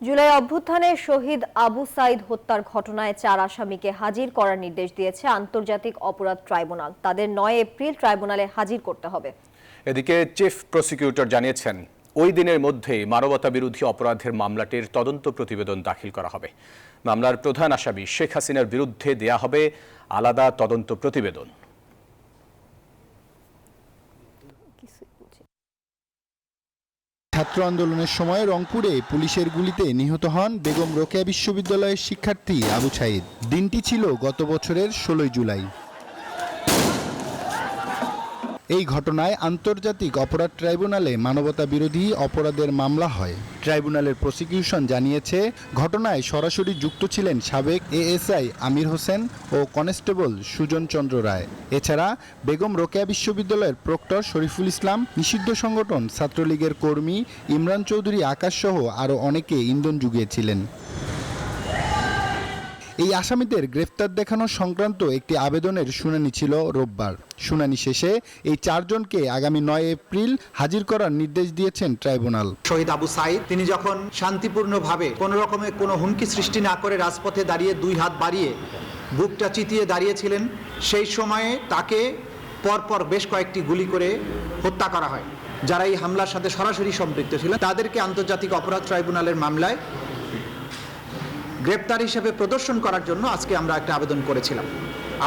জুলাই অভ্যুত্থানে শহীদ আবু সাইদ হত্যার ঘটনায় 4 আসামিকে হাজির করার নির্দেশ দিয়েছে আন্তর্জাতিক অপরাধ ট্রাইব্যুনাল। তাদের 9 এপ্রিল ট্রাইব্যুনালে হাজির করতে হবে। এদিকে চিফ প্রসিকিউটর জানিয়েছেন, ওই দিনের মধ্যেই মানবতা বিরোধী অপরাধের মামলাটির তদন্ত প্রতিবেদন দাখিল করা হবে। মামলার প্রধান আসামি শেখ হাসিনার বিরুদ্ধে দেয়া হবে আলাদা তদন্ত প্রতিবেদন। ছাত্র আন্দোলনের সময় রংপুরে পুলিশের গুলিতে নিহত হন বেগম রোকেয়া বিশ্ববিদ্যালয়ের শিক্ষার্থী আবু সাইদ। দিনটি ছিল গত বছরের 16 জুলাই। এই ঘটনায় আন্তর্জাতিক অপরাধ ট্রাইব্যুনালে মানবতা বিরোধী অপরাধের মামলা হয়। ট্রাইব্যুনালের প্রসিকিউশন জানিয়েছে, ঘটনায় সরাসরি যুক্ত ছিলেন সাবেক এএসআই আমির হোসেন ও কনস্টেবল সুজন চন্দ্র রায়। এছাড়া বেগম রোকেয়া বিশ্ববিদ্যালয়ের প্রক্টর শরীফুল ইসলাম, নিষিদ্ধ সংগঠন ছাত্রলীগের কর্মী ইমরান চৌধুরী আকাশ সহ আরও অনেকে ইন্ধন জুগিয়েছিলেন। এই আসামিদের গ্রেফতার দেখানো সংক্রান্ত একটি আবেদনের শুনানি ছিল রোববার। শুনানি শেষে এই 4 জনকে আগামী 9 এপ্রিল হাজির করার নির্দেশ দিয়েছেন ট্রাইব্যুনাল। শহীদ আবু সাইদ তিনি যখন শান্তিপূর্ণভাবে কোনো রকমের কোনো হুমকি সৃষ্টি না করে রাজপথে দাঁড়িয়ে 2 হাত বাড়িয়ে বুকটা চিতিয়ে দাঁড়িয়েছিলেন, সেই সময়ে তাকে পরপর বেশ কয়েকটি গুলি করে হত্যা করা হয়। যারা এই হামলার সাথে সরাসরি সম্পৃক্ত ছিলেন তাদেরকে আন্তর্জাতিক অপরাধ ট্রাইব্যুনালের মামলায় গ্রেপ্তার হিসেবে প্রদর্শন করার জন্য আজকে আমরা একটা আবেদন করেছিলাম।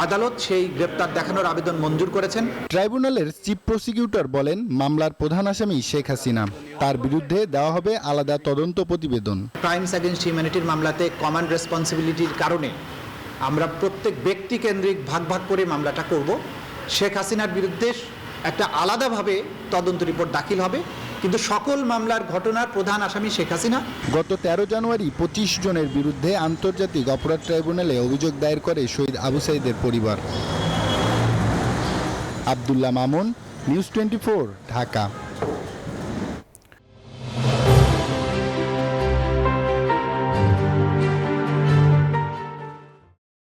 আদালত সেই গ্রেপ্তার দেখানোর আবেদন মঞ্জুর করেছেন। ট্রাইব্যুনালের চিফ প্রসিকিউটর বলেন, মামলার প্রধান আসামি শেখ হাসিনা, তার বিরুদ্ধে দেওয়া হবে আলাদা তদন্ত প্রতিবেদন। ক্রাইমস এগেইনস্ট হিউম্যানিটির মামলাতে কমান্ড রেসপন্সিবিলিটির কারণে আমরা প্রত্যেক ব্যক্তি কেন্দ্রিক ভাগ ভাগ করে মামলাটা করব। শেখ হাসিনার বিরুদ্ধে একটা আলাদাভাবে তদন্ত রিপোর্ট দাখিল হবে, কিন্তু সকল মামলার ঘটনার প্রধান আসামি শেখ হাসিনা। গত 13 জানুয়ারি 25 জনের বিরুদ্ধে আন্তর্জাতিক অপরাধ ট্রাইব্যুনালে অভিযোগ দায়ের করে শহীদ আবু সাইদের পরিবার। আব্দুল্লাহ মামুন, নিউজ 24, ঢাকা।